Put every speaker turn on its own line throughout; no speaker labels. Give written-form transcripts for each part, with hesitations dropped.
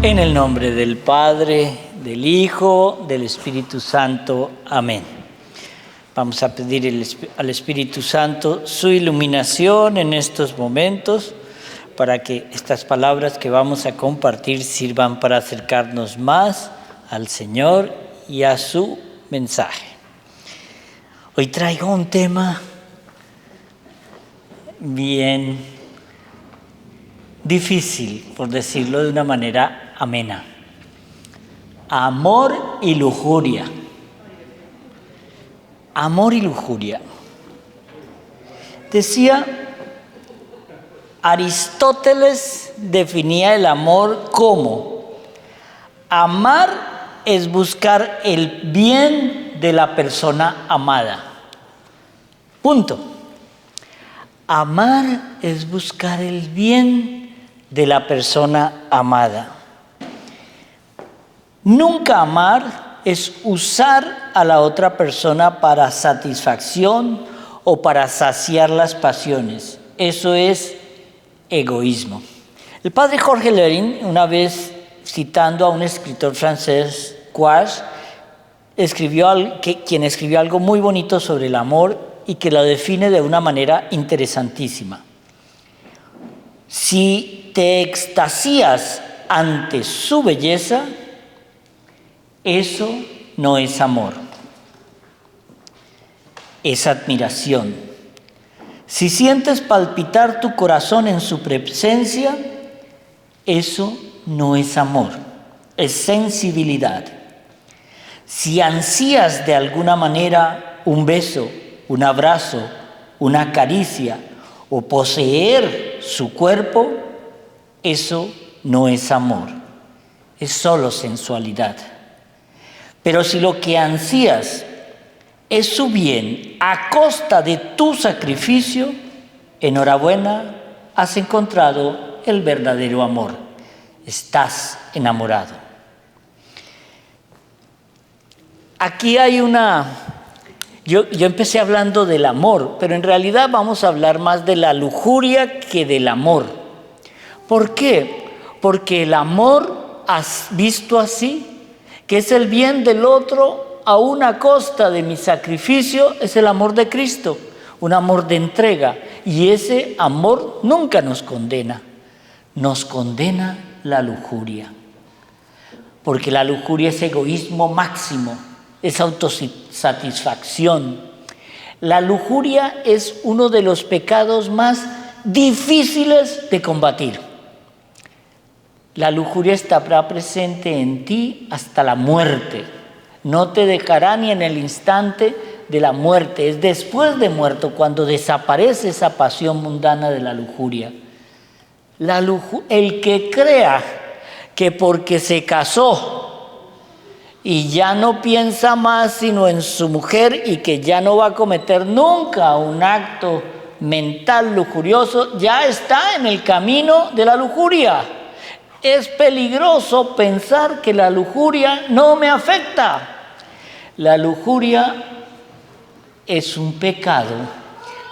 En el nombre del Padre, del Hijo, del Espíritu Santo. Amén. Vamos a pedir al Espíritu Santo su iluminación en estos momentos para que estas palabras que vamos a compartir sirvan para acercarnos más al Señor y a su mensaje. Hoy traigo un tema bien difícil, por decirlo de una manera amena. Amor y lujuria. Amor y lujuria. Decía, Aristóteles definía el amor como: amar es buscar el bien de la persona amada. Punto. Amar es buscar el bien de la persona amada. Nunca amar es usar a la otra persona para satisfacción o para saciar las pasiones. Eso es egoísmo. El padre Jorge Lerin, una vez citando a un escritor francés, Quast, quien escribió algo muy bonito sobre el amor y que lo define de una manera interesantísima. Si te extasías ante su belleza, eso no es amor, es admiración. Si sientes palpitar tu corazón en su presencia, eso no es amor, es sensibilidad. Si ansías de alguna manera un beso, un abrazo, una caricia o poseer su cuerpo, eso no es amor, es solo sensualidad. Pero si lo que ansías es su bien a costa de tu sacrificio, enhorabuena, has encontrado el verdadero amor. Estás enamorado. Aquí hay Yo empecé hablando del amor, pero en realidad vamos a hablar más de la lujuria que del amor. ¿Por qué? Porque el amor, has visto así, que es el bien del otro a una costa de mi sacrificio, es el amor de Cristo, un amor de entrega. Y ese amor nunca nos condena la lujuria. Porque la lujuria es egoísmo máximo, es autosatisfacción. La lujuria es uno de los pecados más difíciles de combatir. La lujuria estará presente en ti hasta la muerte. No te dejará ni en el instante de la muerte. Es después de muerto cuando desaparece esa pasión mundana de la lujuria. El que crea que porque se casó y ya no piensa más sino en su mujer y que ya no va a cometer nunca un acto mental lujurioso, ya está en el camino de la lujuria. Es peligroso pensar que la lujuria no me afecta. La lujuria es un pecado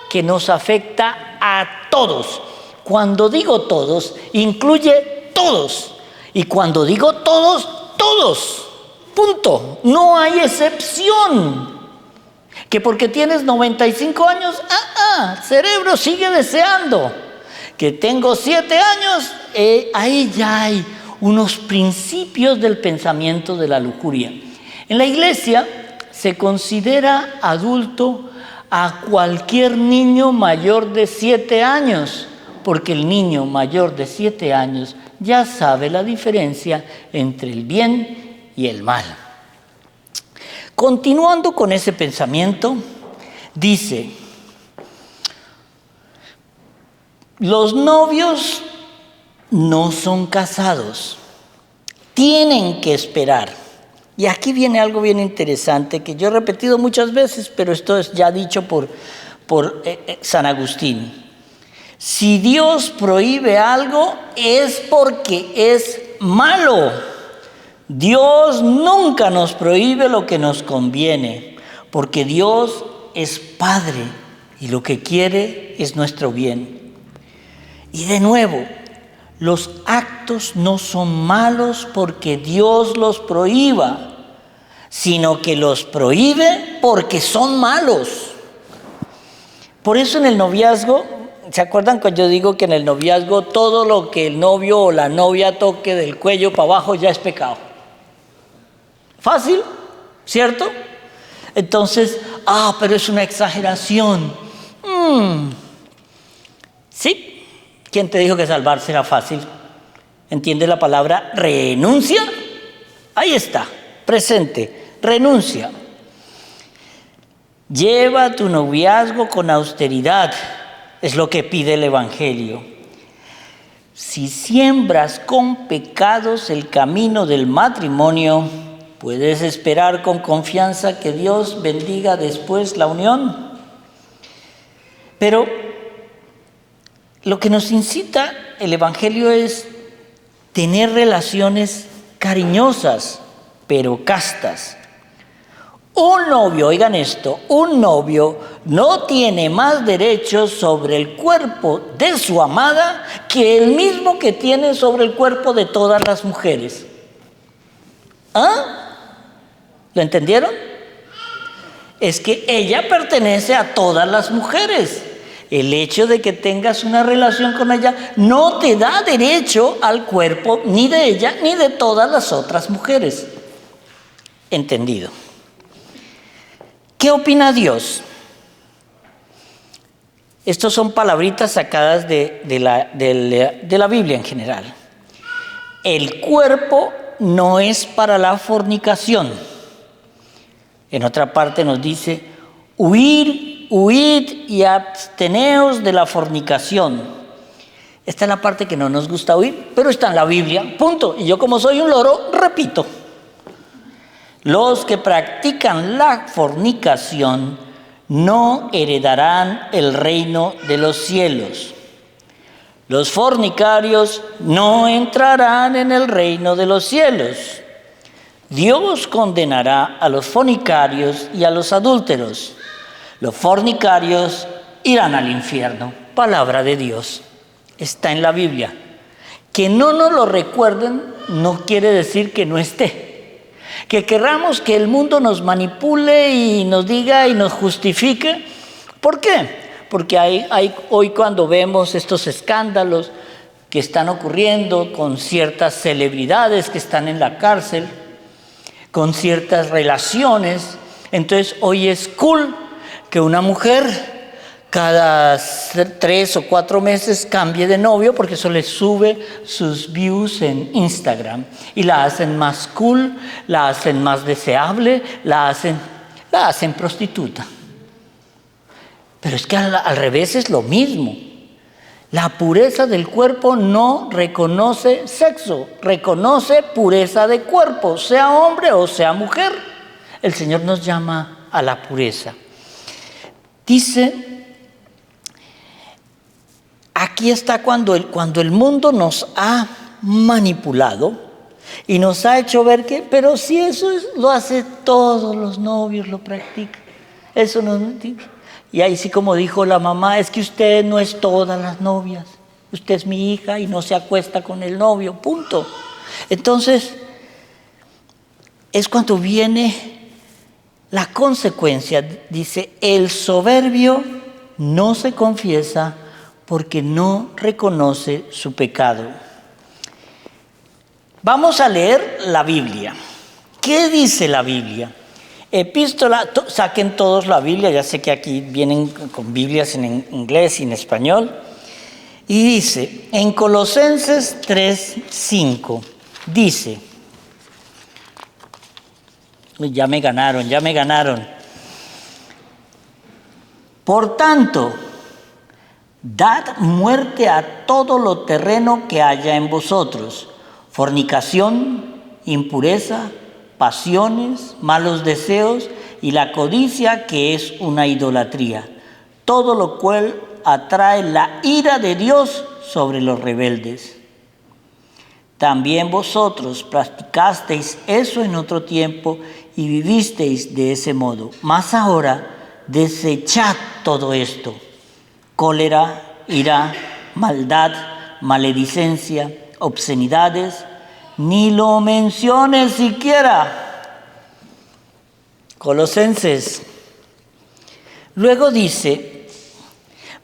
que nos afecta a todos. Cuando digo todos, incluye todos. Y cuando digo todos, todos. Punto. No hay excepción. Que porque tienes 95 años, cerebro sigue deseando. Que tengo 7 años, ahí ya hay unos principios del pensamiento de la lujuria. En la iglesia se considera adulto a cualquier niño mayor de 7 años, porque el niño mayor de 7 años ya sabe la diferencia entre el bien y el mal. Continuando con ese pensamiento, dice: los novios no son casados, tienen que esperar. Y aquí viene algo bien interesante que yo he repetido muchas veces, pero esto es ya dicho por San Agustín. Si Dios prohíbe algo es porque es malo. Dios nunca nos prohíbe lo que nos conviene, porque Dios es Padre y lo que quiere es nuestro bien. Y de nuevo, Los actos no son malos porque Dios los prohíba, sino que los prohíbe porque son malos. Por eso en el noviazgo, ¿se acuerdan cuando yo digo que en el noviazgo todo lo que el novio o la novia toque del cuello para abajo ya es pecado? Fácil, ¿cierto? Entonces, pero es una exageración. Sí, ¿quién te dijo que salvarse era fácil? ¿Entiendes la palabra renuncia? Ahí está, presente, renuncia. Lleva tu noviazgo con austeridad, es lo que pide el Evangelio. Si siembras con pecados el camino del matrimonio, puedes esperar con confianza que Dios bendiga después la unión. Pero lo que nos incita el Evangelio es tener relaciones cariñosas, pero castas. Un novio, oigan esto, un novio no tiene más derechos sobre el cuerpo de su amada que el mismo que tiene sobre el cuerpo de todas las mujeres. ¿Lo entendieron? Es que ella pertenece a todas las mujeres. El hecho de que tengas una relación con ella no te da derecho al cuerpo ni de ella ni de todas las otras mujeres. ¿Entendido? ¿Qué opina Dios? Estas son palabritas sacadas de la Biblia en general. El cuerpo no es para la fornicación. En otra parte nos dice, huid y absteneos de la fornicación. Esta es la parte que no nos gusta oír, pero está en la Biblia, punto. Y yo, como soy un loro, repito. Los que practican la fornicación no heredarán el reino de los cielos. Los fornicarios no entrarán en el reino de los cielos. Dios condenará a los fornicarios y a los adúlteros. Los fornicarios irán al infierno. Palabra de Dios. Está en la Biblia. Que no nos lo recuerden no quiere decir que no esté. Que querramos que el mundo nos manipule y nos diga y nos justifique. ¿Por qué? Porque hoy cuando vemos estos escándalos que están ocurriendo con ciertas celebridades que están en la cárcel, con ciertas relaciones, entonces hoy es cool que una mujer cada 3 o 4 meses cambie de novio porque eso le sube sus views en Instagram y la hacen más cool, la hacen más deseable, la hacen prostituta. Pero es que al revés es lo mismo. La pureza del cuerpo no reconoce sexo, reconoce pureza de cuerpo, sea hombre o sea mujer. El Señor nos llama a la pureza. Dice, aquí está cuando el mundo nos ha manipulado y nos ha hecho ver que, pero si eso lo hace todos los novios, lo practican. Eso no. Y ahí sí, como dijo la mamá, es que usted no es todas las novias. Usted es mi hija y no se acuesta con el novio, punto. Entonces, es cuando viene la consecuencia. Dice, el soberbio no se confiesa porque no reconoce su pecado. Vamos a leer la Biblia. ¿Qué dice la Biblia? Epístola, saquen todos la Biblia, ya sé que aquí vienen con Biblias en inglés y en español. Y dice, en Colosenses 3:5, dice, ya me ganaron. Por tanto, dad muerte a todo lo terreno que haya en vosotros, fornicación, impureza, pasiones, malos deseos y la codicia, que es una idolatría. Todo lo cual atrae la ira de Dios sobre los rebeldes. También vosotros practicasteis eso en otro tiempo y vivisteis de ese modo. Mas ahora desechad todo esto: cólera, ira, maldad, maledicencia, obscenidades, ni lo menciones siquiera. Colosenses. Luego dice,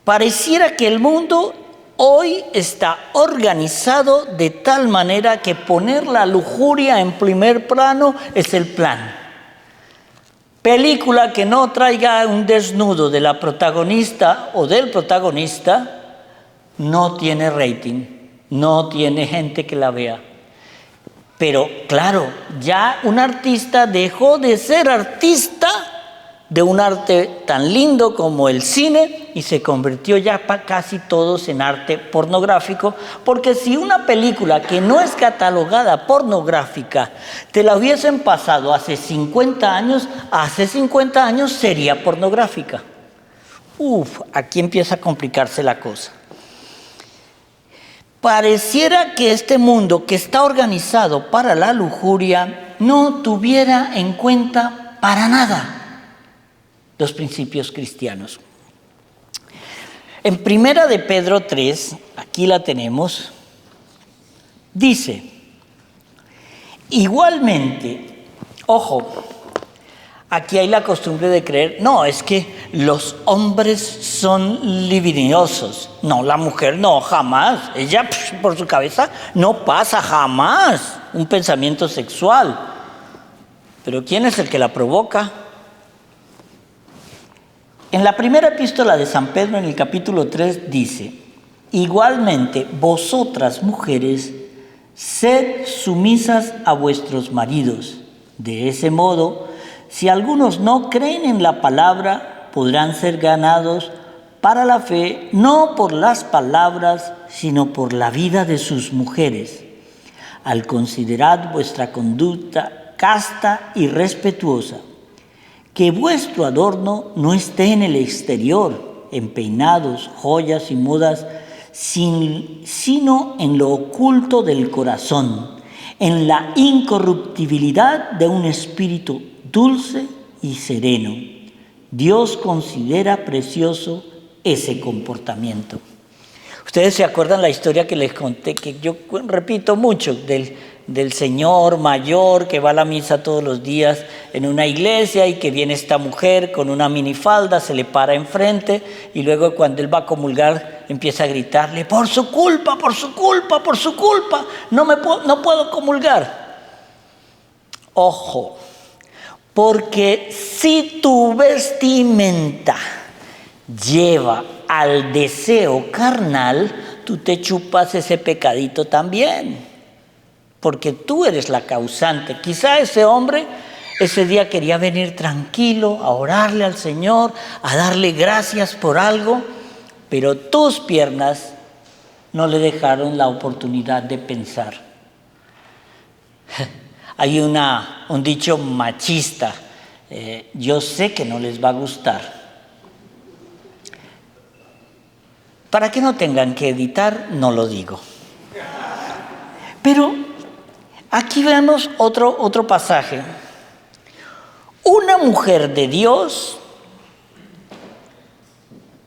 pareciera que el mundo hoy está organizado de tal manera que poner la lujuria en primer plano es el plan. Película que no traiga un desnudo de la protagonista o del protagonista no tiene rating, no tiene gente que la vea. Pero claro, ya un artista dejó de ser artista de un arte tan lindo como el cine y se convirtió ya casi todos en arte pornográfico, porque si una película que no es catalogada pornográfica te la hubiesen pasado hace 50 años sería pornográfica. Aquí empieza a complicarse la cosa. Pareciera que este mundo que está organizado para la lujuria no tuviera en cuenta para nada los principios cristianos. En Primera de Pedro 3, aquí la tenemos, dice, igualmente, ojo, aquí hay la costumbre de creer, no, es que los hombres son libidinosos. No, la mujer no, jamás. Ella por su cabeza no pasa jamás un pensamiento sexual. Pero ¿quién es el que la provoca? En la primera epístola de San Pedro, en el capítulo 3, dice, igualmente vosotras mujeres, sed sumisas a vuestros maridos. De ese modo, si algunos no creen en la palabra, podrán ser ganados para la fe, no por las palabras, sino por la vida de sus mujeres. Al considerar vuestra conducta casta y respetuosa, que vuestro adorno no esté en el exterior, en peinados, joyas y modas, sino en lo oculto del corazón, en la incorruptibilidad de un espíritu dulce y sereno. Dios considera precioso ese comportamiento. Ustedes se acuerdan la historia que les conté, que yo repito mucho, del señor mayor que va a la misa todos los días en una iglesia y que viene esta mujer con una minifalda, se le para enfrente y luego cuando él va a comulgar empieza a gritarle, por su culpa, por su culpa, por su culpa, no puedo comulgar. Ojo, porque si tu vestimenta lleva al deseo carnal, tú te chupas ese pecadito también, porque tú eres la causante. Quizá ese hombre ese día quería venir tranquilo a orarle al Señor, a darle gracias por algo, pero tus piernas no le dejaron la oportunidad de pensar. Hay un dicho machista, yo sé que no les va a gustar. Para que no tengan que editar, no lo digo. Pero aquí vemos otro pasaje. Una mujer de Dios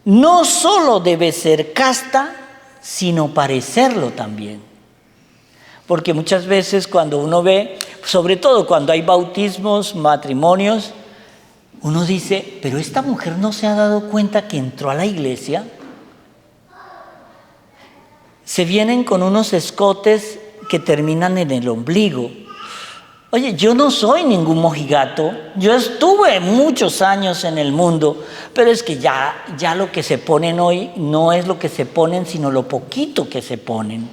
no solo debe ser casta, sino parecerlo también. Porque muchas veces cuando uno ve, sobre todo cuando hay bautismos, matrimonios, uno dice, pero esta mujer no se ha dado cuenta que entró a la iglesia. Se vienen con unos escotes que terminan en el ombligo. Oye, yo no soy ningún mojigato, yo estuve muchos años en el mundo, pero es que ya lo que se ponen hoy no es lo que se ponen, sino lo poquito que se ponen.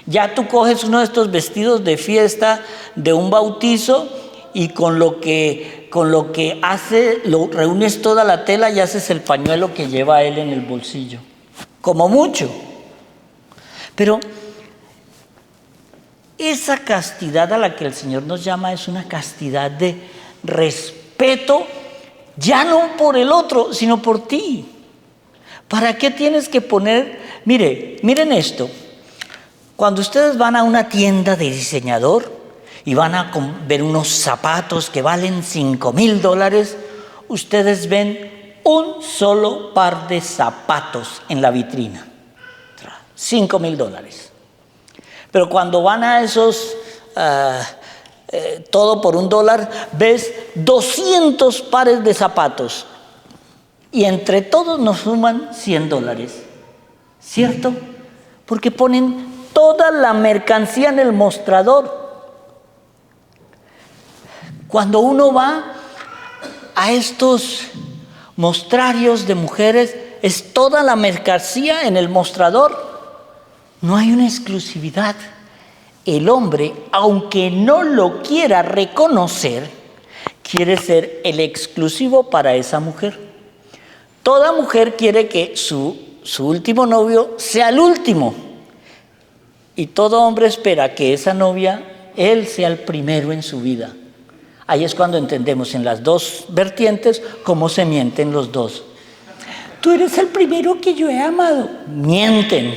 Ya tú coges uno de estos vestidos de fiesta de un bautizo y con lo que hace, lo reúnes toda la tela y haces el pañuelo que lleva él en el bolsillo, como mucho. Pero esa castidad a la que el Señor nos llama es una castidad de respeto, ya no por el otro, sino por ti. ¿Para qué tienes que poner? Miren esto. Cuando ustedes van a una tienda de diseñador y van a ver unos zapatos que valen $5,000, ustedes ven un solo par de zapatos en la vitrina. $5,000. Pero cuando van a esos, todo por $1, ves 200 pares de zapatos. Y entre todos nos suman $100. ¿Cierto? Porque ponen toda la mercancía en el mostrador. Cuando uno va a estos mostrarios de mujeres, es toda la mercancía en el mostrador. No hay una exclusividad. El hombre, aunque no lo quiera reconocer, quiere ser el exclusivo para esa mujer. Toda mujer quiere que su último novio sea el último. Y todo hombre espera que esa novia, él sea el primero en su vida. Ahí es cuando entendemos en las dos vertientes cómo se mienten los dos. Tú eres el primero que yo he amado. Mienten.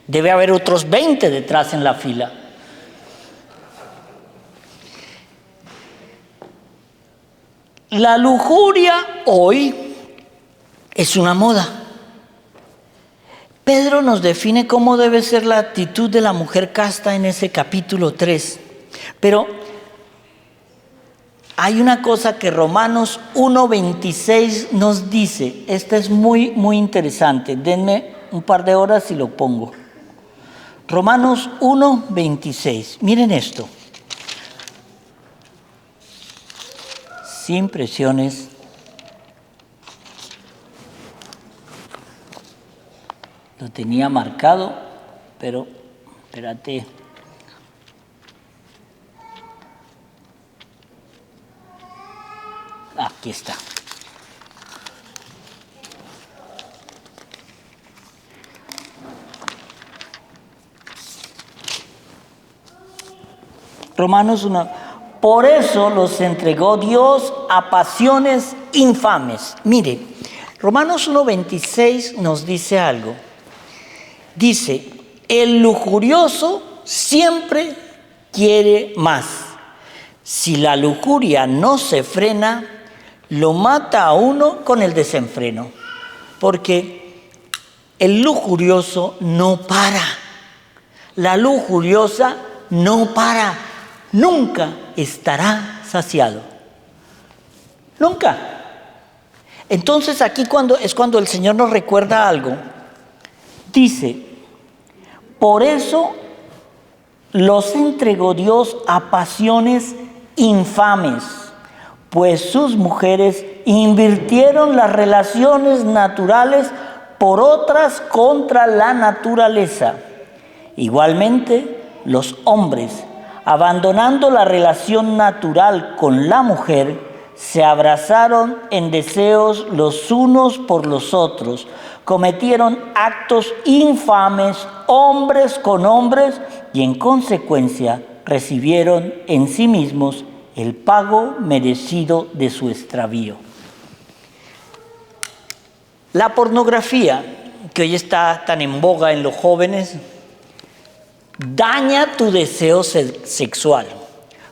Debe haber otros 20 detrás en la fila. La lujuria hoy es una moda. Pedro nos define cómo debe ser la actitud de la mujer casta en ese capítulo 3. Pero hay una cosa que Romanos 1:26 nos dice. Esta es muy, muy interesante. Denme un par de horas y lo pongo. Romanos 1:26. Miren esto. Sin presiones. Lo tenía marcado, pero espérate. Aquí está. Romanos 1. Por eso los entregó Dios a pasiones infames. Mire, Romanos 1:26 nos dice algo. Dice, el lujurioso siempre quiere más. Si la lujuria no se frena, lo mata a uno con el desenfreno. Porque el lujurioso no para. La lujuriosa no para. Nunca estará saciado. Nunca. Entonces aquí cuando el Señor nos recuerda algo. Dice, por eso los entregó Dios a pasiones infames, pues sus mujeres invirtieron las relaciones naturales por otras contra la naturaleza. Igualmente, los hombres, abandonando la relación natural con la mujer, se abrazaron en deseos los unos por los otros, cometieron actos infames hombres con hombres y en consecuencia recibieron en sí mismos el pago merecido de su extravío. La pornografía, que hoy está tan en boga en los jóvenes, daña tu deseo sexual.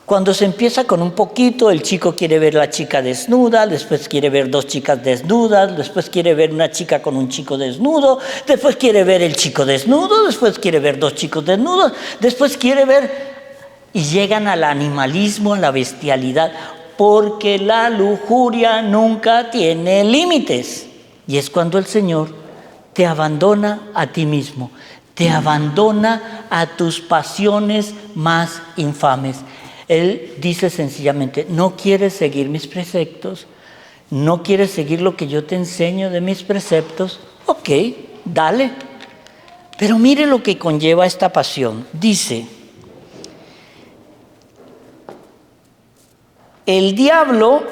Cuando se empieza con un poquito, el chico quiere ver a la chica desnuda, después quiere ver dos chicas desnudas, después quiere ver una chica con un chico desnudo, después quiere ver el chico desnudo, después quiere ver dos chicos desnudos, después quiere ver... Y llegan al animalismo, a la bestialidad, porque la lujuria nunca tiene límites. Y es cuando el Señor te abandona a ti mismo, te abandona a tus pasiones más infames. Él dice sencillamente, no quieres seguir mis preceptos, no quieres seguir lo que yo te enseño de mis preceptos, ok, dale. Pero mire lo que conlleva esta pasión. Dice, el diablo,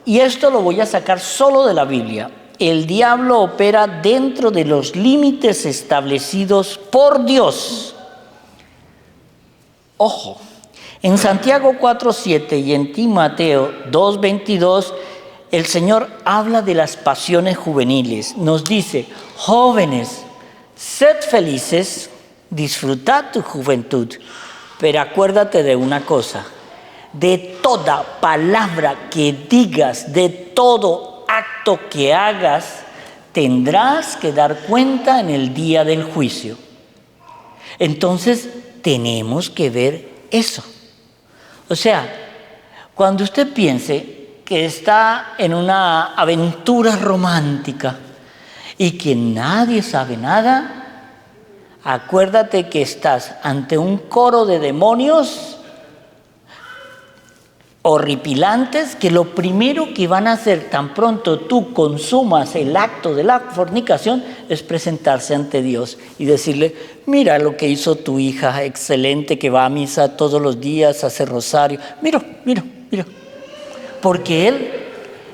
y esto lo voy a sacar solo de la Biblia, el diablo opera dentro de los límites establecidos por Dios. Ojo. En Santiago 4:7 y en Timoteo 2:22, el Señor habla de las pasiones juveniles. Nos dice, jóvenes, sed felices, disfrutad tu juventud, pero acuérdate de una cosa, de toda palabra que digas, de todo acto que hagas, tendrás que dar cuenta en el día del juicio. Entonces, tenemos que ver eso. O sea, cuando usted piense que está en una aventura romántica y que nadie sabe nada, acuérdate que estás ante un coro de demonios horripilantes que lo primero que van a hacer tan pronto tú consumas el acto de la fornicación es presentarse ante Dios y decirle: mira lo que hizo tu hija, excelente, que va a misa todos los días, hace rosario, mira. Porque él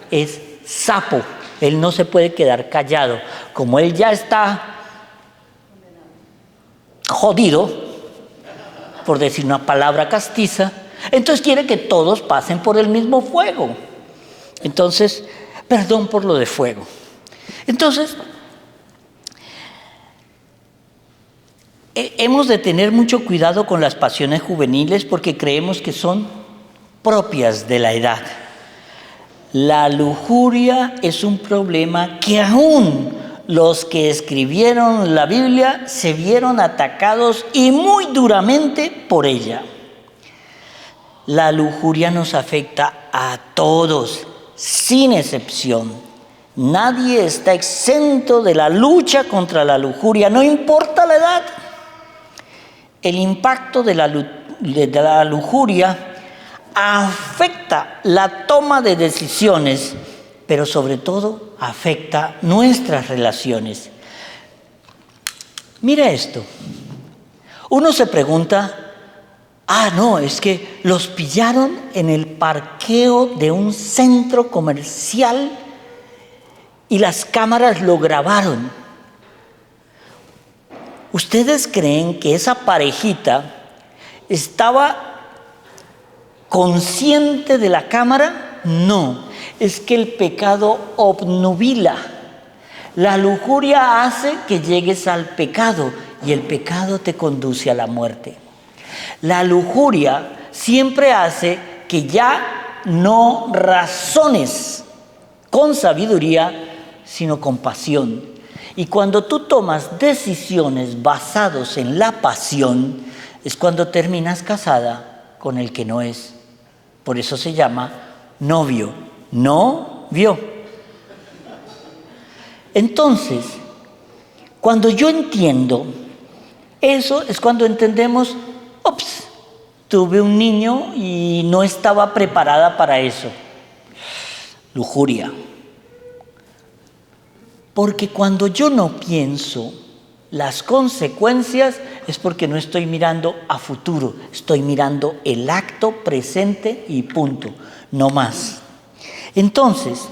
es sapo, él no se puede quedar callado. Como él ya está jodido, por decir una palabra castiza, entonces quiere que todos pasen por el mismo fuego. Entonces, perdón por lo de fuego. Entonces, hemos de tener mucho cuidado con las pasiones juveniles porque creemos que son propias de la edad. La lujuria es un problema que aún los que escribieron la Biblia se vieron atacados y muy duramente por ella. La lujuria nos afecta a todos, sin excepción. Nadie está exento de la lucha contra la lujuria, no importa la edad. El impacto de la lujuria afecta la toma de decisiones, pero sobre todo afecta nuestras relaciones. Mira esto. Uno se pregunta: no, es que los pillaron en el parqueo de un centro comercial y las cámaras lo grabaron. ¿Ustedes creen que esa parejita estaba consciente de la cámara? No, es que el pecado obnubila. La lujuria hace que llegues al pecado y el pecado te conduce a la muerte. La lujuria siempre hace que ya no razones con sabiduría, sino con pasión. Y cuando tú tomas decisiones basadas en la pasión, es cuando terminas casada con el que no es. Por eso se llama novio, no vio. Entonces, cuando yo entiendo eso, es cuando entendemos: ups, tuve un niño y no estaba preparada para eso. Lujuria. Porque cuando yo no pienso las consecuencias es porque no estoy mirando a futuro, estoy mirando el acto presente y punto, no más. Entonces,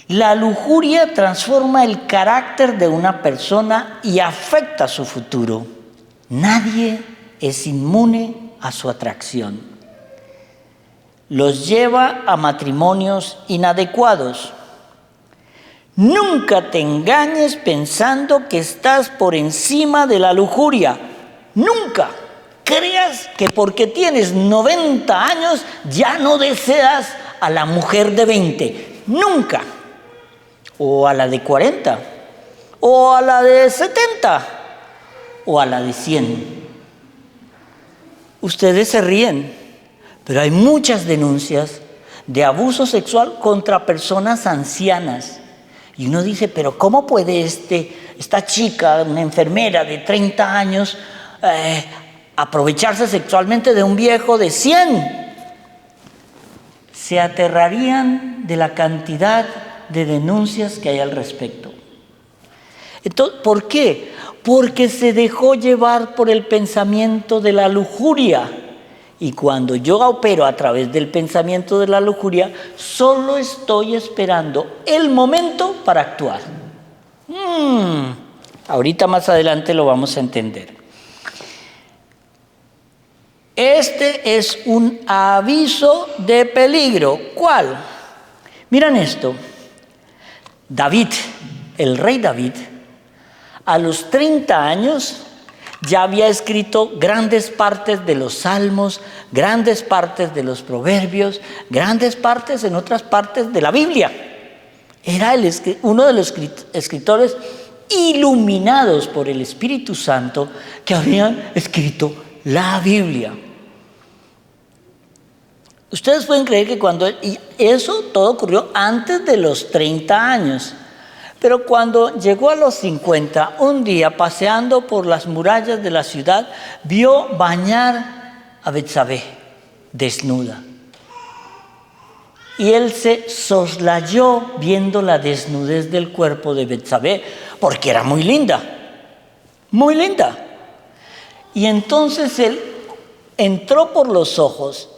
la lujuria transforma el carácter de una persona y afecta su futuro. Nadie es inmune a su atracción. Los lleva a matrimonios inadecuados. Nunca te engañes pensando que estás por encima de la lujuria. Nunca creas que porque tienes 90 años ya no deseas a la mujer de 20. Nunca. O a la de 40. O a la de 70. O a la de 100. Ustedes se ríen, pero hay muchas denuncias de abuso sexual contra personas ancianas. Y uno dice: pero ¿cómo puede esta chica, una enfermera de 30 años, aprovecharse sexualmente de un viejo de 100? Se aterrarían de la cantidad de denuncias que hay al respecto. Entonces, ¿por qué? Porque se dejó llevar por el pensamiento de la lujuria. Y cuando yo opero a través del pensamiento de la lujuria, solo estoy esperando el momento para actuar. Ahorita más adelante lo vamos a entender. Este es un aviso de peligro. ¿Cuál? Miren esto. David, el rey David, a los 30 años ya había escrito grandes partes de los salmos, grandes partes de los proverbios, grandes partes en otras partes de la Biblia. Era uno de los escritores iluminados por el Espíritu Santo, que habían escrito la Biblia. Ustedes pueden creer que y eso todo ocurrió antes de los 30 años. Pero cuando llegó a los 50, un día paseando por las murallas de la ciudad, vio bañar a Betsabé desnuda. Y él se soslayó viendo la desnudez del cuerpo de Betsabé, porque era muy linda, muy linda. Y entonces él entró por los ojos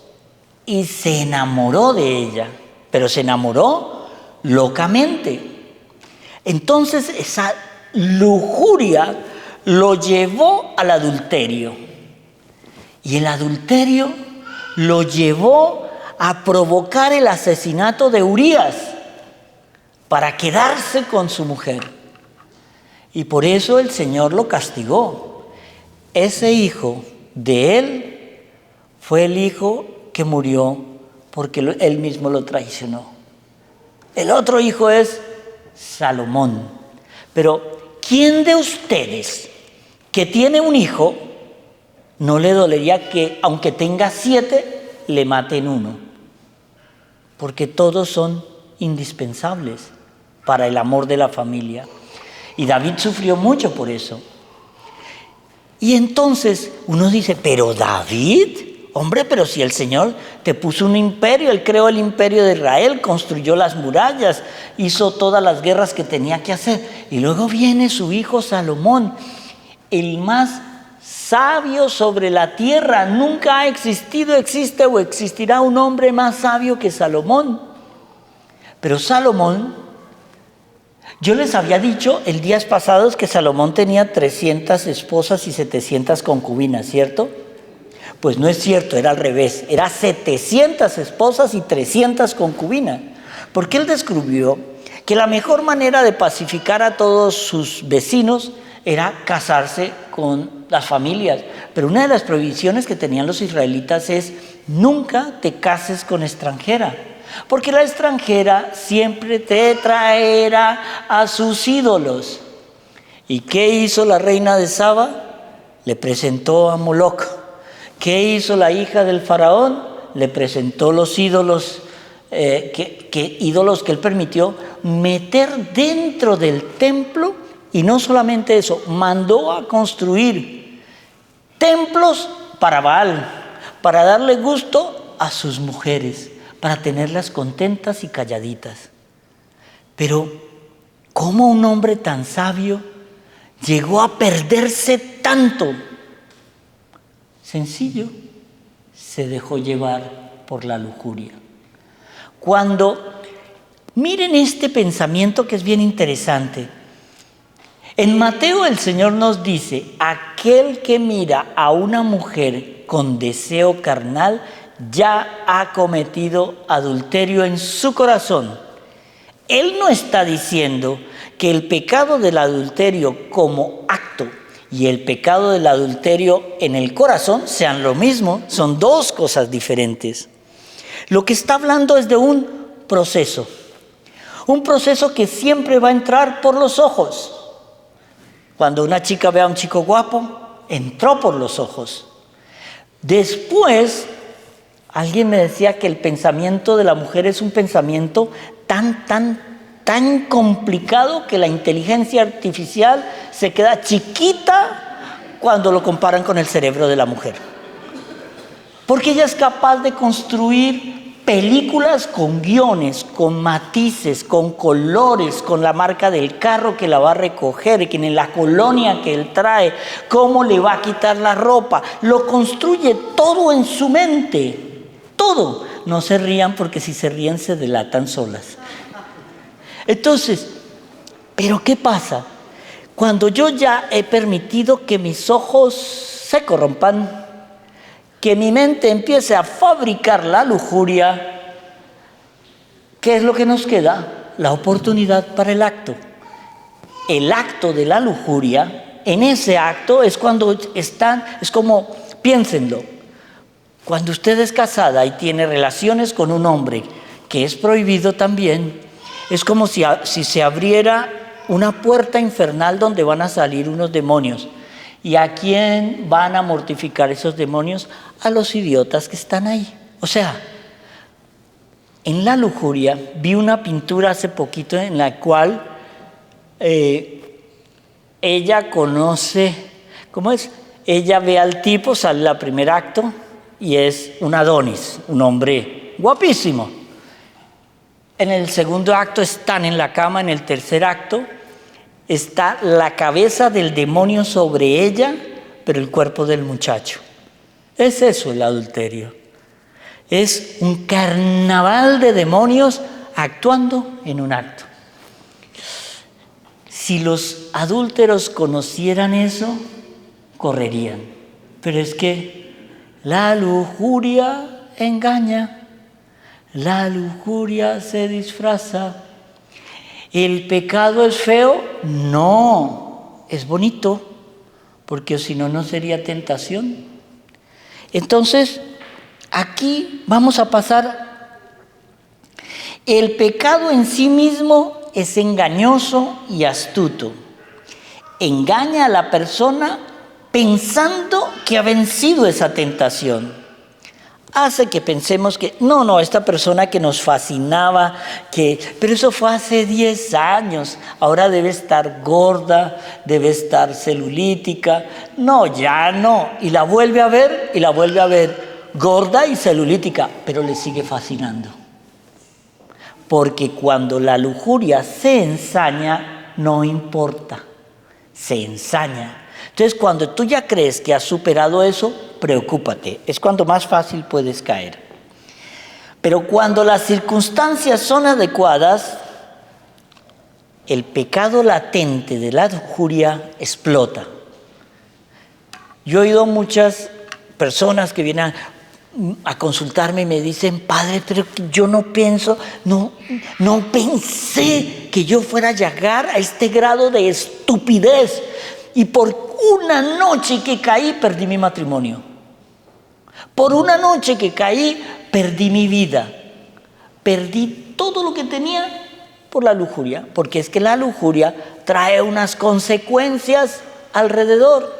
y se enamoró de ella, pero se enamoró locamente. Entonces esa lujuria lo llevó al adulterio. Y el adulterio lo llevó a provocar el asesinato de Urías para quedarse con su mujer. Y por eso el Señor lo castigó. Ese hijo de él fue el hijo que murió porque él mismo lo traicionó. El otro hijo es Salomón. Pero ¿quién de ustedes que tiene un hijo no le dolería que, aunque tenga 7, le maten uno? Porque todos son indispensables para el amor de la familia. Y David sufrió mucho por eso. Y entonces uno dice, pero David, hombre, pero si el Señor te puso un imperio, Él creó el imperio de Israel, construyó las murallas, hizo todas las guerras que tenía que hacer. Y luego viene su hijo Salomón, el más sabio sobre la tierra. Nunca ha existido, existe o existirá un hombre más sabio que Salomón. Pero Salomón, yo les había dicho el días pasados que Salomón tenía 300 esposas y 700 concubinas, ¿cierto? Pues no es cierto, era al revés, era 700 esposas y 300 concubinas, porque él descubrió que la mejor manera de pacificar a todos sus vecinos era casarse con las familias. Pero una de las prohibiciones que tenían los israelitas es: nunca te cases con extranjera, porque la extranjera siempre te traerá a sus ídolos. ¿Y qué hizo la reina de Saba? Le presentó a Moloc. ¿Qué hizo la hija del faraón? Le presentó los ídolos, ídolos que él permitió meter dentro del templo. Y no solamente eso, mandó a construir templos para Baal, para darle gusto a sus mujeres, para tenerlas contentas y calladitas. Pero ¿cómo un hombre tan sabio llegó a perderse tanto? Sencillo, se dejó llevar por la lujuria. Miren este pensamiento que es bien interesante. En Mateo el Señor nos dice: aquel que mira a una mujer con deseo carnal ya ha cometido adulterio en su corazón. Él no está diciendo que el pecado del adulterio como acto y el pecado del adulterio en el corazón sean lo mismo, son dos cosas diferentes. Lo que está hablando es de un proceso que siempre va a entrar por los ojos. Cuando una chica ve a un chico guapo, entró por los ojos. Después, alguien me decía que el pensamiento de la mujer es un pensamiento tan complicado que la inteligencia artificial se queda chiquita cuando lo comparan con el cerebro de la mujer. Porque ella es capaz de construir películas con guiones, con matices, con colores, con la marca del carro que la va a recoger, que en la colonia que él trae, cómo le va a quitar la ropa. Lo construye todo en su mente, todo. No se rían, porque si se ríen se delatan solas. Entonces, ¿pero qué pasa? Cuando yo ya he permitido que mis ojos se corrompan, que mi mente empiece a fabricar la lujuria, ¿qué es lo que nos queda? La oportunidad para el acto. El acto de la lujuria, en ese acto es cuando es como, piénsenlo, cuando usted es casada y tiene relaciones con un hombre que es prohibido también, es como si se abriera una puerta infernal donde van a salir unos demonios. ¿Y a quién van a mortificar esos demonios? A los idiotas que están ahí. O sea, en la lujuria vi una pintura hace poquito en la cual ella conoce, ¿cómo es? Ella ve al tipo, sale al primer acto y es un Adonis, un hombre guapísimo. En el segundo acto están en la cama, en el tercer acto está la cabeza del demonio sobre ella, pero el cuerpo del muchacho. Es eso el adulterio. Es un carnaval de demonios actuando en un acto. Si los adúlteros conocieran eso, correrían. Pero es que la lujuria engaña. La lujuria se disfraza. ¿El pecado es feo? No, es bonito, porque si no, no sería tentación. Entonces, aquí vamos a pasar. El pecado en sí mismo es engañoso y astuto. Engaña a la persona pensando que ha vencido esa tentación. Hace que pensemos que, no, esta persona que nos fascinaba, pero eso fue hace 10 años, ahora debe estar gorda, debe estar celulítica. No, ya no. Y la vuelve a ver, gorda y celulítica, pero le sigue fascinando. Porque cuando la lujuria se ensaña, no importa, se ensaña. Entonces, cuando tú ya crees que has superado eso, preocúpate. Es cuando más fácil puedes caer. Pero cuando las circunstancias son adecuadas, el pecado latente de la lujuria explota. Yo he oído muchas personas que vienen a consultarme y me dicen, padre, pero yo no pensé que yo fuera a llegar a este grado de estupidez. Y por una noche que caí, perdí mi matrimonio. Por una noche que caí, perdí mi vida. Perdí todo lo que tenía por la lujuria. Porque es que la lujuria trae unas consecuencias alrededor.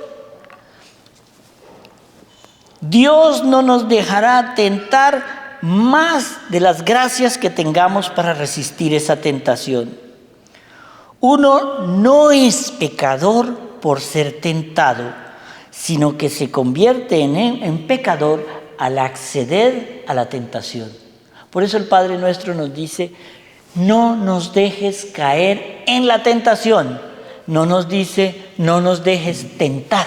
Dios no nos dejará tentar más de las gracias que tengamos para resistir esa tentación. Uno no es pecador por ser tentado, sino que se convierte en pecador al acceder a la tentación. Por eso el Padre Nuestro nos dice, no nos dejes caer en la tentación. No nos dice, no nos dejes tentar.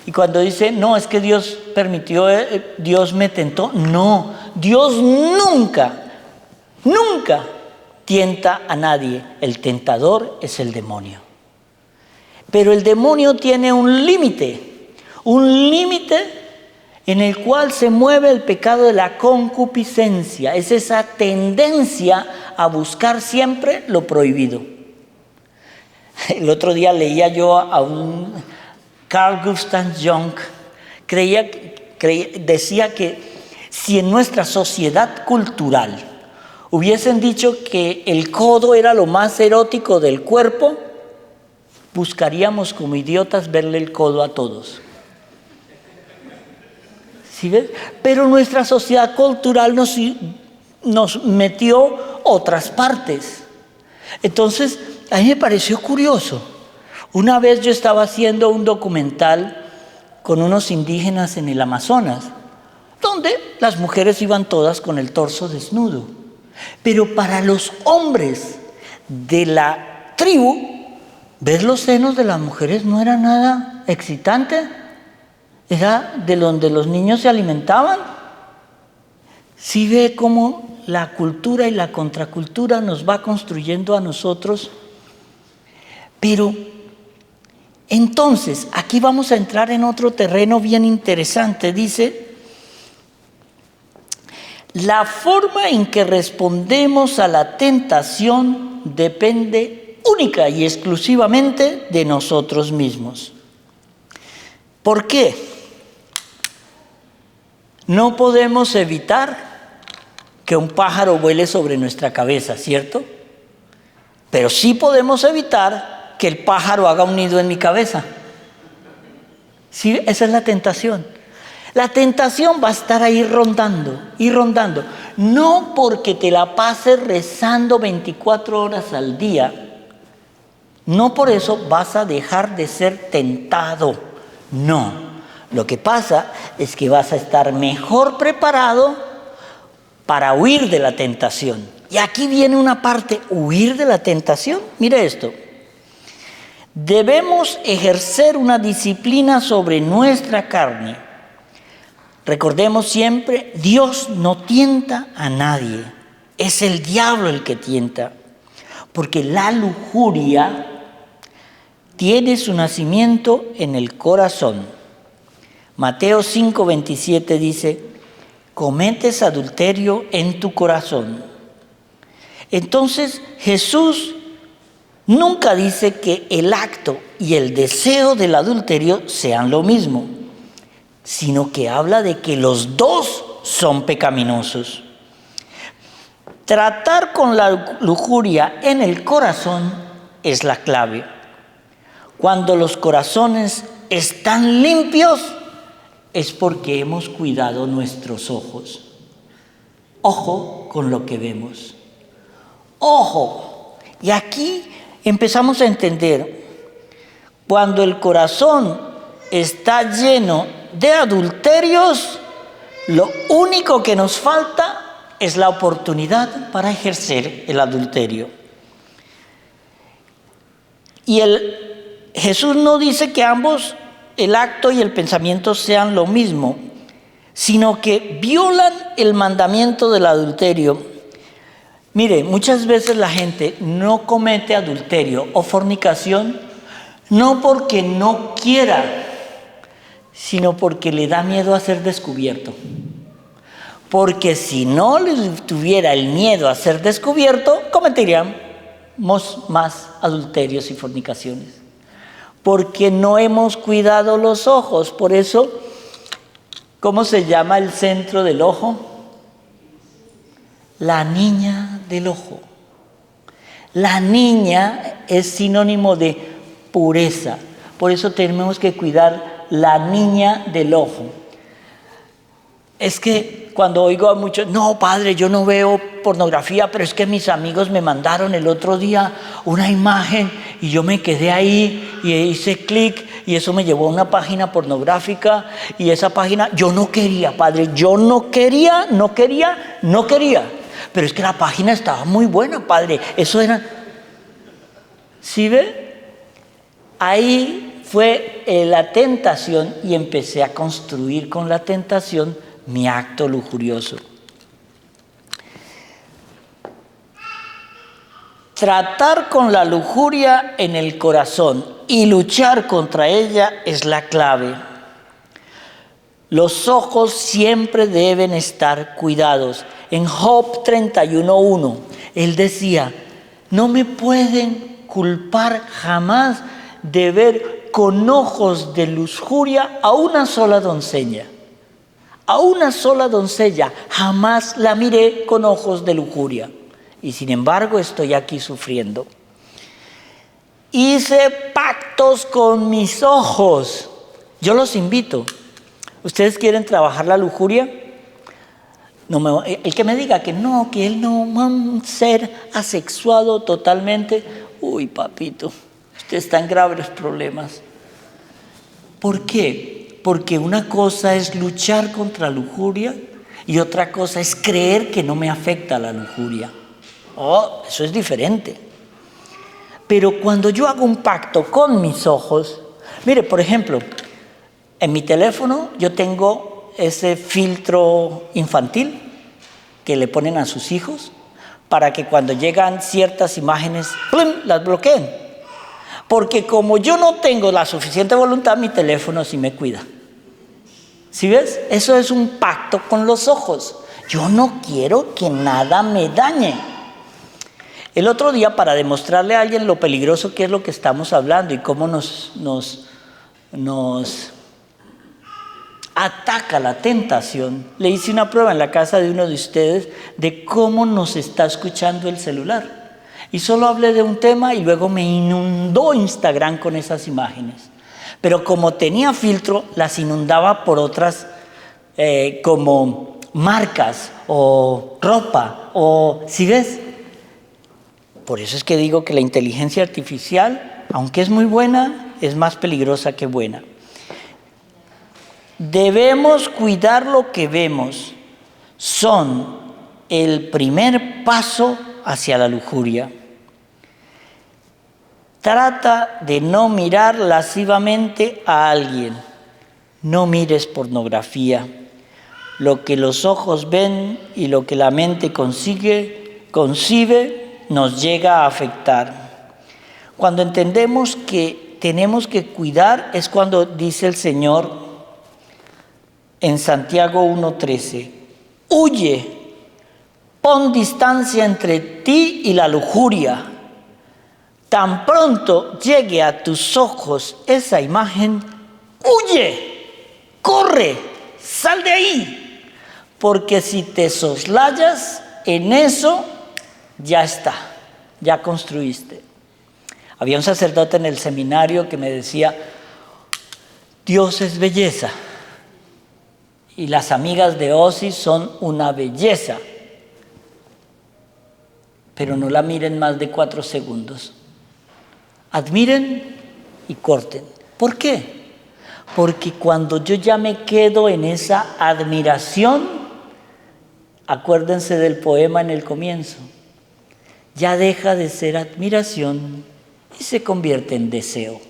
Y cuando dice, no, es que Dios permitió, Dios me tentó. No, Dios nunca tienta a nadie. El tentador es el demonio. Pero el demonio tiene un límite en el cual se mueve el pecado de la concupiscencia. Es esa tendencia a buscar siempre lo prohibido. El otro día leía yo a un Carl Gustav Jung, decía que si en nuestra sociedad cultural hubiesen dicho que el codo era lo más erótico del cuerpo, buscaríamos como idiotas verle el codo a todos. ¿Sí ves? Pero nuestra sociedad cultural nos metió otras partes. Entonces, a mí me pareció curioso. Una vez yo estaba haciendo un documental con unos indígenas en el Amazonas, donde las mujeres iban todas con el torso desnudo. Pero para los hombres de la tribu, ver los senos de las mujeres no era nada excitante. Era de donde los niños se alimentaban. Sí ve cómo la cultura y la contracultura nos va construyendo a nosotros. Pero entonces, aquí vamos a entrar en otro terreno bien interesante. Dice, la forma en que respondemos a la tentación depende única y exclusivamente de nosotros mismos. ¿Por qué? No podemos evitar que un pájaro vuele sobre nuestra cabeza, ¿cierto? Pero sí podemos evitar que el pájaro haga un nido en mi cabeza. Sí, esa es la tentación. La tentación va a estar ahí rondando y rondando. No porque te la pases rezando 24 horas al día. No por eso vas a dejar de ser tentado. No. Lo que pasa es que vas a estar mejor preparado para huir de la tentación. Y aquí viene una parte, huir de la tentación. Mire esto. Debemos ejercer una disciplina sobre nuestra carne. Recordemos siempre, Dios no tienta a nadie. Es el diablo el que tienta. Porque la lujuria tiene su nacimiento en el corazón. Mateo 5:27 dice, cometes adulterio en tu corazón. Entonces Jesús nunca dice que el acto y el deseo del adulterio sean lo mismo, sino que habla de que los dos son pecaminosos. Tratar con la lujuria en el corazón es la clave. Cuando los corazones están limpios, es porque hemos cuidado nuestros ojos. Ojo con lo que vemos. Ojo. Y aquí empezamos a entender, cuando el corazón está lleno de adulterios, lo único que nos falta es la oportunidad para ejercer el adulterio. Y Jesús no dice que ambos, el acto y el pensamiento, sean lo mismo, sino que violan el mandamiento del adulterio. Mire, muchas veces la gente no comete adulterio o fornicación no porque no quiera, sino porque le da miedo a ser descubierto. Porque si no le tuviera el miedo a ser descubierto, cometeríamos más adulterios y fornicaciones. Porque no hemos cuidado los ojos. Por eso, ¿cómo se llama el centro del ojo? La niña del ojo. La niña es sinónimo de pureza. Por eso tenemos que cuidar la niña del ojo. Es que cuando oigo a muchos, no, padre, yo no veo pornografía, pero es que mis amigos me mandaron el otro día una imagen y yo me quedé ahí y hice clic y eso me llevó a una página pornográfica y esa página, yo no quería, padre, yo no quería. Pero es que la página estaba muy buena, padre. Eso era... ¿Sí ve? Ahí fue la tentación y empecé a construir con la tentación mi acto lujurioso. Tratar con la lujuria en el corazón y luchar contra ella es la clave. Los ojos siempre deben estar cuidados. En Job 31:1, él decía, no me pueden culpar jamás de ver con ojos de lujuria a una sola doncella. A una sola doncella jamás la miré con ojos de lujuria. Y sin embargo estoy aquí sufriendo. Hice pactos con mis ojos. Yo los invito. ¿Ustedes quieren trabajar la lujuria? No el que me diga que no, que él no va a ser asexuado totalmente. Uy, papito, usted está en graves problemas. ¿Por qué? Porque una cosa es luchar contra la lujuria y otra cosa es creer que no me afecta la lujuria. Oh, eso es diferente. Pero cuando yo hago un pacto con mis ojos, mire, por ejemplo, en mi teléfono yo tengo ese filtro infantil que le ponen a sus hijos para que cuando llegan ciertas imágenes, ¡plum!, las bloqueen. Porque como yo no tengo la suficiente voluntad, mi teléfono sí me cuida. ¿Sí ves? Eso es un pacto con los ojos. Yo no quiero que nada me dañe. El otro día, para demostrarle a alguien lo peligroso que es lo que estamos hablando y cómo nos ataca la tentación, le hice una prueba en la casa de uno de ustedes de cómo nos está escuchando el celular. Y solo hablé de un tema y luego me inundó Instagram con esas imágenes. Pero como tenía filtro, las inundaba por otras como marcas o ropa o, ¿sí ves? Por eso es que digo que la inteligencia artificial, aunque es muy buena, es más peligrosa que buena. Debemos cuidar lo que vemos. Son el primer paso hacia la lujuria. Trata de no mirar lascivamente a alguien. No mires pornografía. Lo que los ojos ven y lo que la mente concibe, nos llega a afectar. Cuando entendemos que tenemos que cuidar, es cuando dice el Señor en Santiago 1:13, huye, pon distancia entre ti y la lujuria. Tan pronto llegue a tus ojos esa imagen, huye, corre, sal de ahí. Porque si te soslayas en eso, ya está, ya construiste. Había un sacerdote en el seminario que me decía, Dios es belleza. Y las amigas de Ozzy son una belleza. Pero no la miren más de 4 segundos. Admiren y corten. ¿Por qué? Porque cuando yo ya me quedo en esa admiración, acuérdense del poema en el comienzo, ya deja de ser admiración y se convierte en deseo.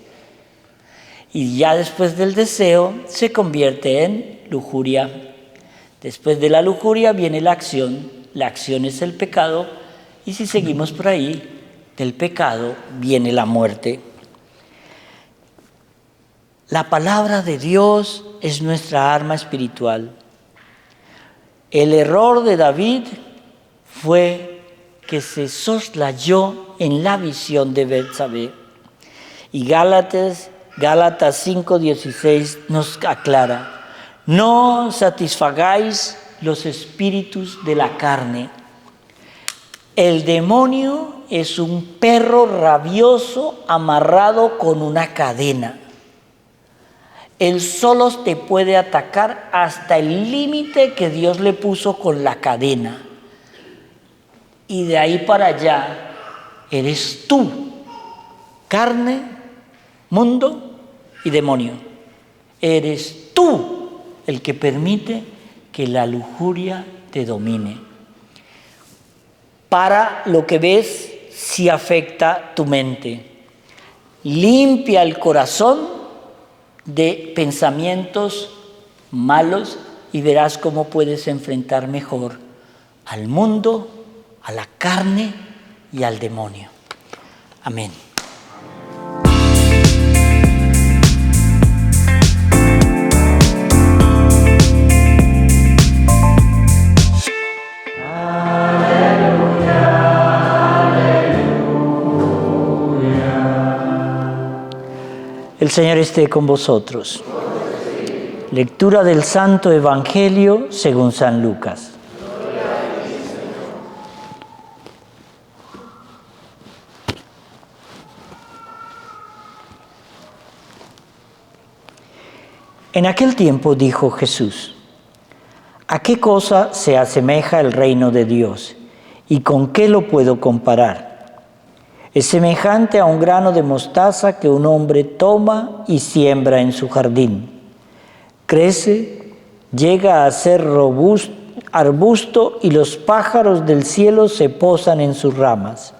Y ya después del deseo se convierte en lujuria. Después de la lujuria viene la acción es el pecado, y si seguimos por ahí, del pecado viene la muerte. La palabra de Dios es nuestra arma espiritual. El error de David fue que se soslayó en la visión de Betsabé. Y Gálatas 5:16 nos aclara, no satisfagáis los espíritus de la carne. El demonio es un perro rabioso amarrado con una cadena. Él solo te puede atacar hasta el límite que Dios le puso con la cadena. Y de ahí para allá eres tú, carne, mundo y demonio. Eres tú el que permite que la lujuria te domine. Para lo que ves, si afecta tu mente. Limpia el corazón de pensamientos malos y verás cómo puedes enfrentar mejor al mundo, a la carne y al demonio. Amén. El Señor esté con vosotros. Lectura del Santo Evangelio según San Lucas. En aquel tiempo dijo Jesús, ¿a qué cosa se asemeja el reino de Dios? ¿Y con qué lo puedo comparar? Es semejante a un grano de mostaza que un hombre toma y siembra en su jardín. Crece, llega a ser robusto, arbusto, y los pájaros del cielo se posan en sus ramas.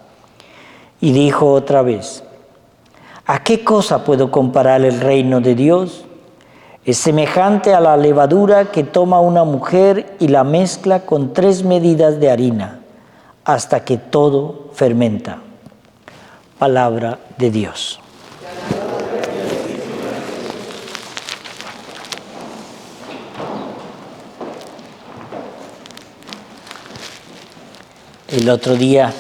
Y dijo otra vez, ¿a qué cosa puedo comparar el reino de Dios? Es semejante a la levadura que toma una mujer y la mezcla con 3 medidas de harina, hasta que todo fermenta. Palabra de Dios. El otro día,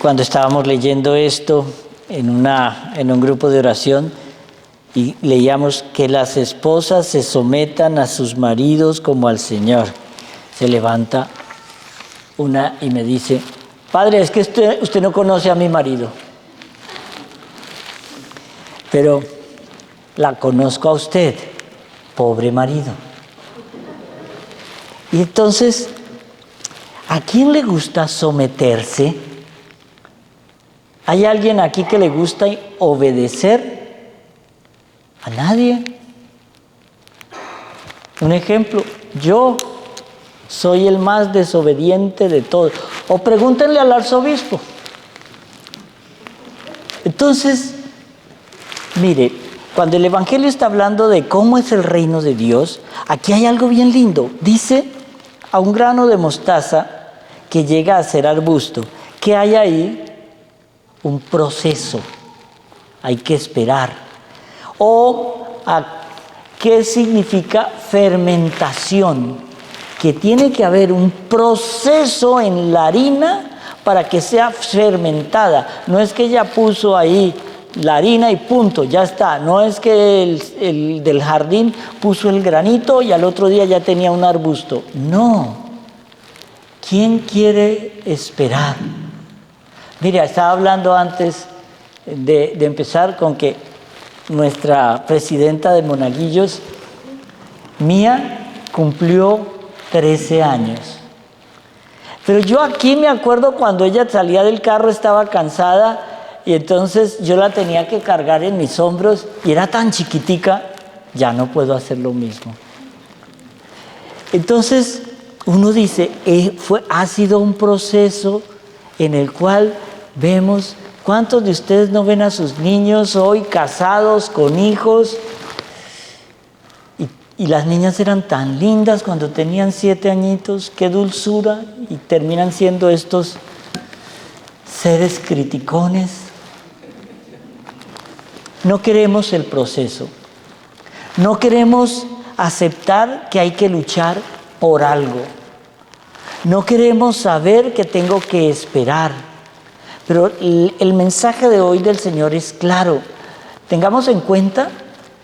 cuando estábamos leyendo esto en un grupo de oración, y leíamos que las esposas se sometan a sus maridos como al Señor, se levanta una y me dice, Padre, es que usted no conoce a mi marido, pero la conozco a usted, pobre marido. Y entonces, ¿a quién le gusta someterse? ¿Hay alguien aquí que le gusta obedecer? A nadie. Un ejemplo, yo soy el más desobediente de todos. O pregúntenle al arzobispo. Entonces, mire, cuando el Evangelio está hablando de cómo es el reino de Dios, aquí hay algo bien lindo. Dice, a un grano de mostaza que llega a ser arbusto. ¿Qué hay ahí? Un proceso. Hay que esperar. O ¿qué significa fermentación? Que tiene que haber un proceso en la harina para que sea fermentada. No es que ella puso ahí la harina y punto, ya está. No es que el del jardín puso el granito y al otro día ya tenía un arbusto. No. ¿Quién quiere esperar? Mira, estaba hablando antes de empezar con que nuestra presidenta de Monaguillos, Mía, cumplió 13 años. Pero yo aquí me acuerdo cuando ella salía del carro, estaba cansada y entonces yo la tenía que cargar en mis hombros y era tan chiquitica, ya no puedo hacer lo mismo. Entonces uno dice, ha sido un proceso en el cual vemos, ¿cuántos de ustedes no ven a sus niños hoy casados, con hijos? Y las niñas eran tan lindas cuando tenían 7 añitos, qué dulzura, y terminan siendo estos seres criticones. No queremos el proceso. No queremos aceptar que hay que luchar por algo. No queremos saber que tengo que esperar. Pero el mensaje de hoy del Señor es claro. Tengamos en cuenta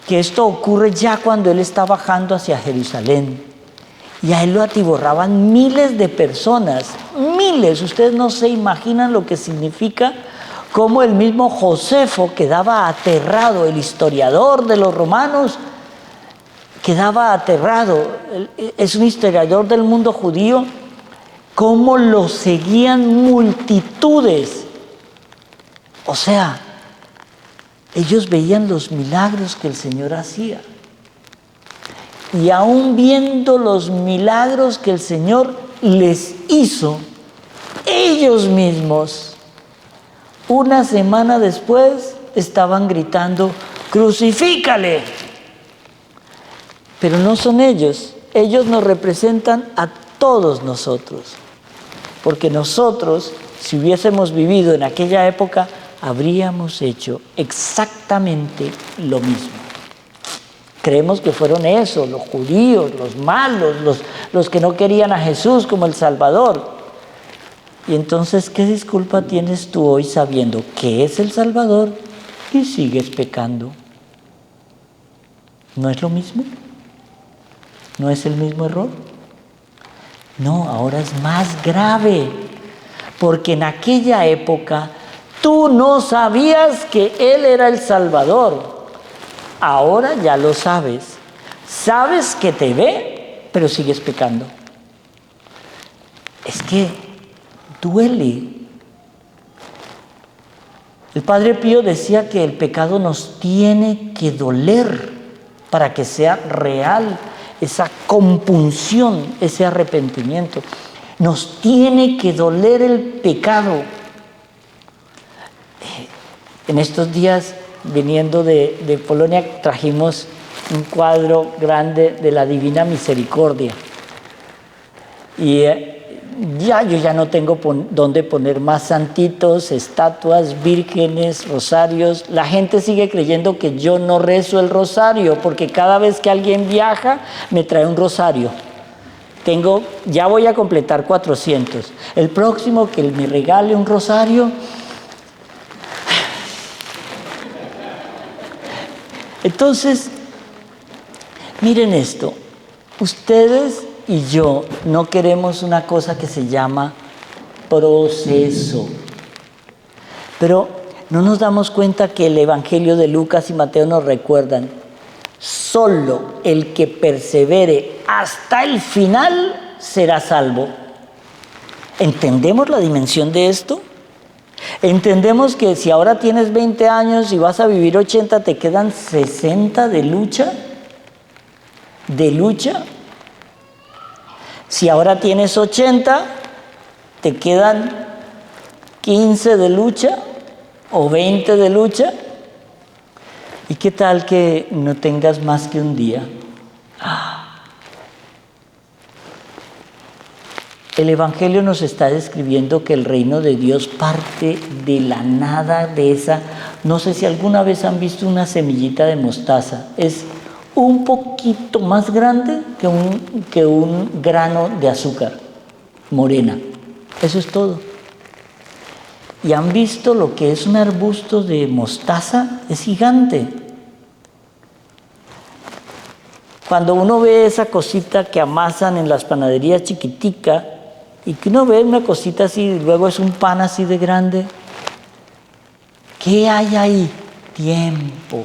que esto ocurre ya cuando Él está bajando hacia Jerusalén. Y a Él lo atiborraban miles de personas, miles. Ustedes no se imaginan lo que significa cómo el mismo Josefo quedaba aterrado, el historiador de los romanos quedaba aterrado. Es un historiador del mundo judío, cómo lo seguían multitudes. O sea, ellos veían los milagros que el Señor hacía. Y aún viendo los milagros que el Señor les hizo, ellos mismos, una semana después, estaban gritando, ¡crucifícale! Pero no son ellos nos representan a todos nosotros. Porque nosotros, si hubiésemos vivido en aquella época, habríamos hecho exactamente lo mismo. Creemos que fueron esos, los judíos, los malos, los que no querían a Jesús como el Salvador. Y entonces, ¿qué disculpa tienes tú hoy sabiendo que es el Salvador y sigues pecando? ¿No es lo mismo? ¿No es el mismo error? No, ahora es más grave, porque en aquella época tú no sabías que Él era el Salvador. Ahora ya lo sabes. Sabes que te ve, pero sigues pecando. Es que duele. El Padre Pío decía que el pecado nos tiene que doler para que sea real esa compunción, ese arrepentimiento. Nos tiene que doler el pecado. En estos días, viniendo de Polonia, trajimos un cuadro grande de la Divina Misericordia. Y yo ya no tengo dónde poner más santitos, estatuas, vírgenes, rosarios. La gente sigue creyendo que yo no rezo el rosario, porque cada vez que alguien viaja, me trae un rosario. Ya voy a completar 400. El próximo que me regale un rosario. Entonces, miren esto, ustedes y yo no queremos una cosa que se llama proceso. Pero no nos damos cuenta que el Evangelio de Lucas y Mateo nos recuerdan, solo el que persevere hasta el final será salvo. ¿Entendemos la dimensión de esto? ¿Entendemos que si ahora tienes 20 años y vas a vivir 80, te quedan 60 de lucha? ¿De lucha? Si ahora tienes 80, te quedan 15 de lucha o 20 de lucha. ¿Y qué tal que no tengas más que un día? El Evangelio nos está describiendo que el reino de Dios parte de la nada, de esa... No sé si alguna vez han visto una semillita de mostaza. Es un poquito más grande que un grano de azúcar morena. Eso es todo. ¿Y han visto lo que es un arbusto de mostaza? Es gigante. Cuando uno ve esa cosita que amasan en las panaderías chiquitica y que uno ve una cosita así y luego es un pan así de grande, ¿qué hay ahí? Tiempo,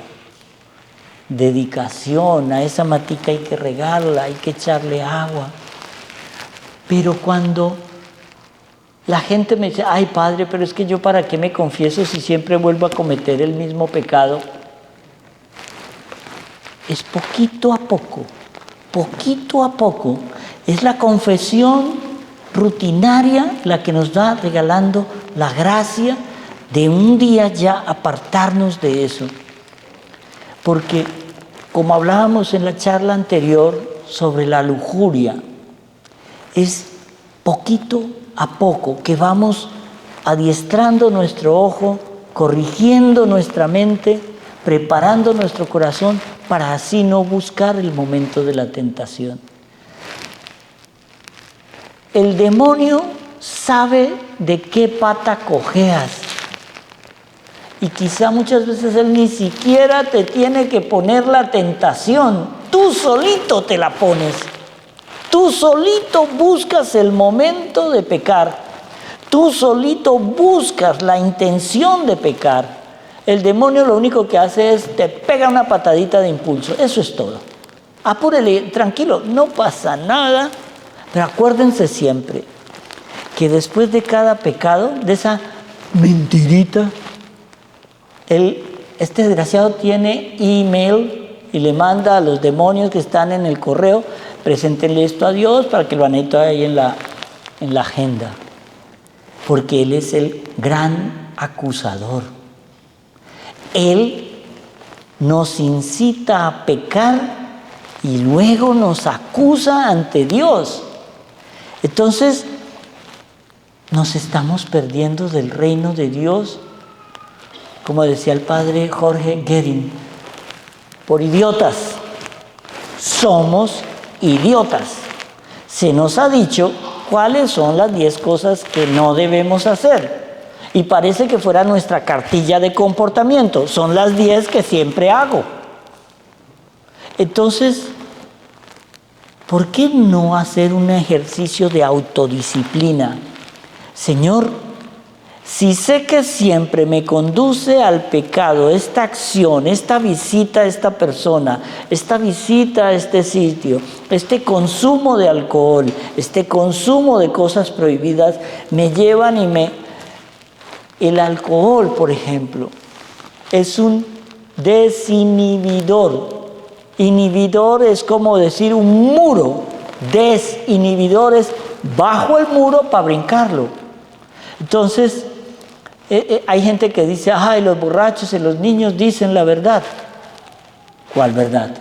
dedicación. A esa matica hay que regarla, hay que echarle agua. Pero cuando la gente me dice, ay padre, pero es que yo para qué me confieso si siempre vuelvo a cometer el mismo pecado. Es poquito a poco, es la confesión rutinaria la que nos va regalando la gracia de un día ya apartarnos de eso. Porque, como hablábamos en la charla anterior sobre la lujuria, es poquito a poco que vamos adiestrando nuestro ojo, corrigiendo nuestra mente, preparando nuestro corazón para así no buscar el momento de la tentación. El demonio sabe de qué pata cojeas. Y quizá muchas veces él ni siquiera te tiene que poner la tentación. Tú solito te la pones. Tú solito buscas el momento de pecar. Tú solito buscas la intención de pecar. El demonio lo único que hace es te pega una patadita de impulso. Eso es todo. Apúrele, tranquilo, no pasa nada. Pero acuérdense siempre que después de cada pecado, de esa mentirita, este desgraciado tiene email y le manda a los demonios que están en el correo, preséntenle esto a Dios para que lo anote ahí en la agenda. Porque Él es el gran acusador. Él nos incita a pecar y luego nos acusa ante Dios. Entonces, nos estamos perdiendo del reino de Dios, como decía el padre Jorge Guerin, por idiotas. Somos idiotas. Se nos ha dicho cuáles son las 10 cosas que no debemos hacer. Y parece que fuera nuestra cartilla de comportamiento. Son las 10 que siempre hago. Entonces, ¿por qué no hacer un ejercicio de autodisciplina? Señor, si sé que siempre me conduce al pecado esta acción, esta visita a esta persona, esta visita a este sitio, este consumo de alcohol, este consumo de cosas prohibidas, me llevan El alcohol, por ejemplo, es un desinhibidor. Inhibidor es como decir un muro. Desinhibidor es bajo el muro para brincarlo. Entonces, hay gente que dice, ay, los borrachos y los niños dicen la verdad. ¿Cuál verdad?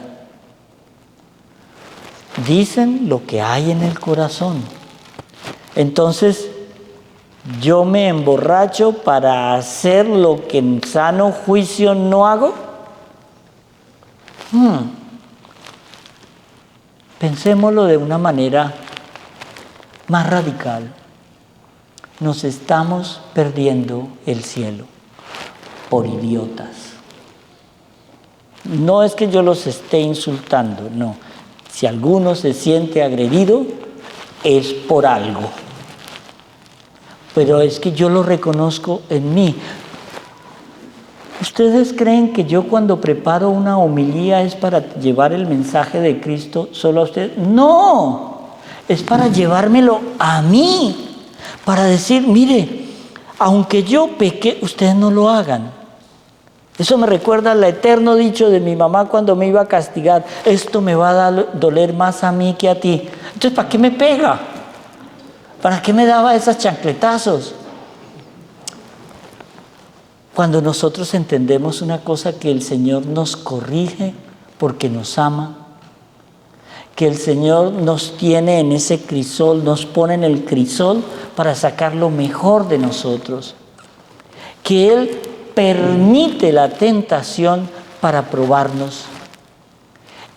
Dicen lo que hay en el corazón. Entonces, yo me emborracho para hacer lo que en sano juicio no hago. Pensémoslo de una manera más radical. Nos estamos perdiendo el cielo por idiotas. No es que yo los esté insultando, no. Si alguno se siente agredido, es por algo. pero es que yo lo reconozco en mí. ¿Ustedes creen que yo cuando preparo una homilía es para llevar el mensaje de Cristo solo a ustedes? No, es para llevármelo a mí, para decir, mire, aunque yo pequé, ustedes no lo hagan. Eso me recuerda al eterno dicho de mi mamá cuando me iba a castigar, esto me va a doler más a mí que a ti. Entonces, ¿para qué me pega? ¿Para qué me daba esos chancletazos? Cuando nosotros entendemos una cosa, que el Señor nos corrige porque nos ama, que el Señor nos tiene en ese crisol, nos pone en el crisol para sacar lo mejor de nosotros, que Él permite la tentación para probarnos.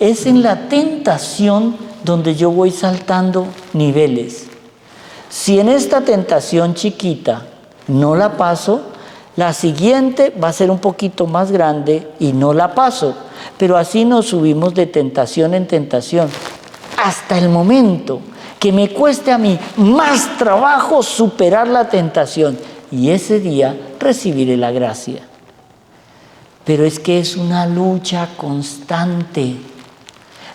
Es en la tentación donde yo voy saltando niveles. Si en esta tentación chiquita no la paso, la siguiente va a ser un poquito más grande y no la paso. Pero así nos subimos de tentación en tentación, hasta el momento que me cueste a mí más trabajo superar la tentación. Y ese día recibiré la gracia. Pero es que es una lucha constante.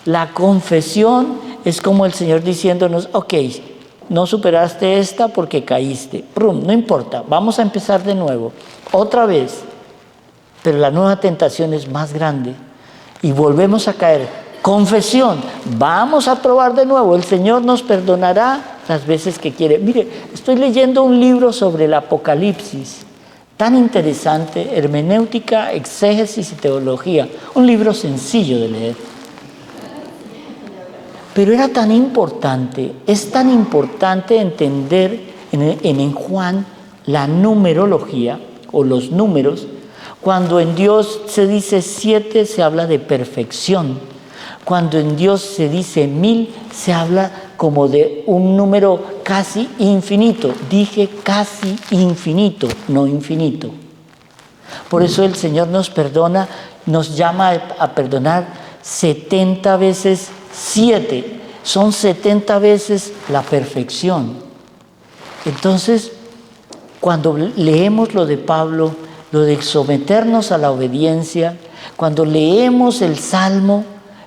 La confesión es como el Señor diciéndonos, ok, no superaste esta porque caíste. No importa, vamos a empezar de nuevo, otra vez. Pero la nueva tentación es más grande y volvemos a caer. Confesión, vamos a probar de nuevo. El Señor nos perdonará las veces que quiere. Mire, estoy leyendo un libro sobre el Apocalipsis, tan interesante, hermenéutica, exégesis y teología. Un libro sencillo de leer. Pero era tan importante, es tan importante entender en Juan la numerología o los números. Cuando en Dios se dice 7, se habla de perfección. Cuando en Dios se dice 1000, se habla como de un número casi infinito. Dije casi infinito, no infinito. Por eso el Señor nos perdona, nos llama a perdonar 70 veces 7. Son 70 veces la perfección. Entonces, cuando leemos lo de Pablo, lo de someternos a la obediencia, cuando leemos el Salmo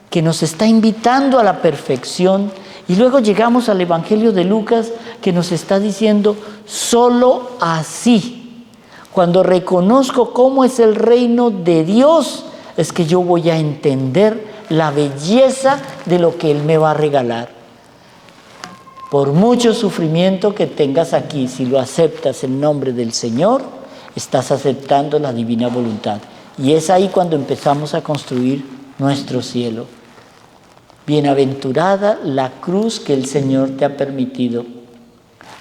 que nos está invitando a la perfección, y luego llegamos al Evangelio de Lucas que nos está diciendo, solo así, cuando reconozco cómo es el reino de Dios, es que yo voy a entender la belleza de lo que Él me va a regalar. Por mucho sufrimiento que tengas aquí, si lo aceptas en nombre del Señor, estás aceptando la divina voluntad. Y es ahí cuando empezamos a construir nuestro cielo. Bienaventurada la cruz que el Señor te ha permitido.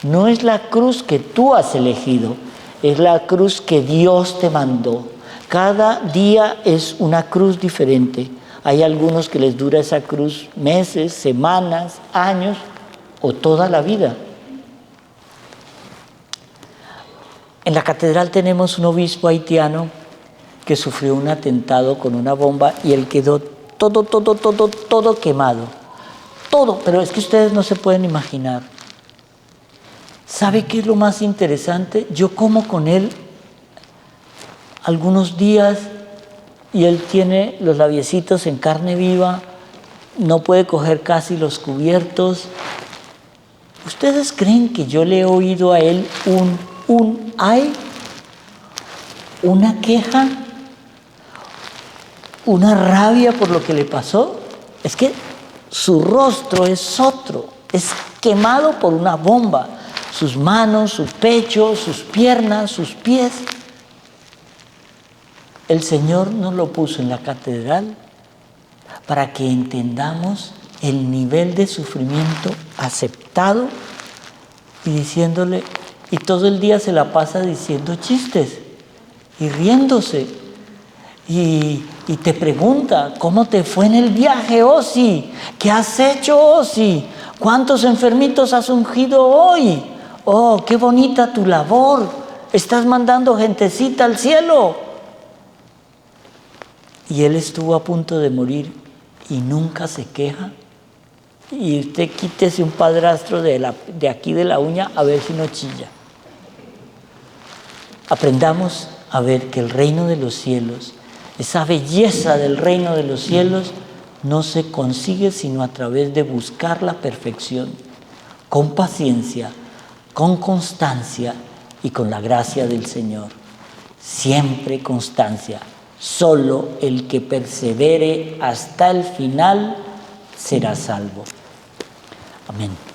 No es la cruz que tú has elegido, es la cruz que Dios te mandó. Cada día es una cruz diferente. Hay algunos que les dura esa cruz meses, semanas, años o toda la vida. En la catedral tenemos un obispo haitiano que sufrió un atentado con una bomba y él quedó todo quemado. Todo, pero es que ustedes no se pueden imaginar. ¿Sabe qué es lo más interesante? Yo como con él algunos días y él tiene los labiecitos en carne viva, no puede coger casi los cubiertos. ¿Ustedes creen que yo le he oído a él un ay, una queja, una rabia por lo que le pasó? Es que su rostro es otro, es quemado por una bomba, sus manos, su pecho, sus piernas, sus pies. El Señor nos lo puso en la catedral para que entendamos el nivel de sufrimiento aceptado y diciéndole, y todo el día se la pasa diciendo chistes y riéndose. Y te pregunta, ¿cómo te fue en el viaje, Osi? ¿Qué has hecho, Osi? ¿Cuántos enfermitos has ungido hoy? Oh, qué bonita tu labor. Estás mandando gentecita al cielo. Y él estuvo a punto de morir y nunca se queja. Y usted quítese un padrastro de aquí de la uña a ver si no chilla. Aprendamos a ver que el reino de los cielos, esa belleza del reino de los cielos, no se consigue sino a través de buscar la perfección, con paciencia, con constancia y con la gracia del Señor. Siempre constancia. Solo el que persevere hasta el final será salvo. Amén.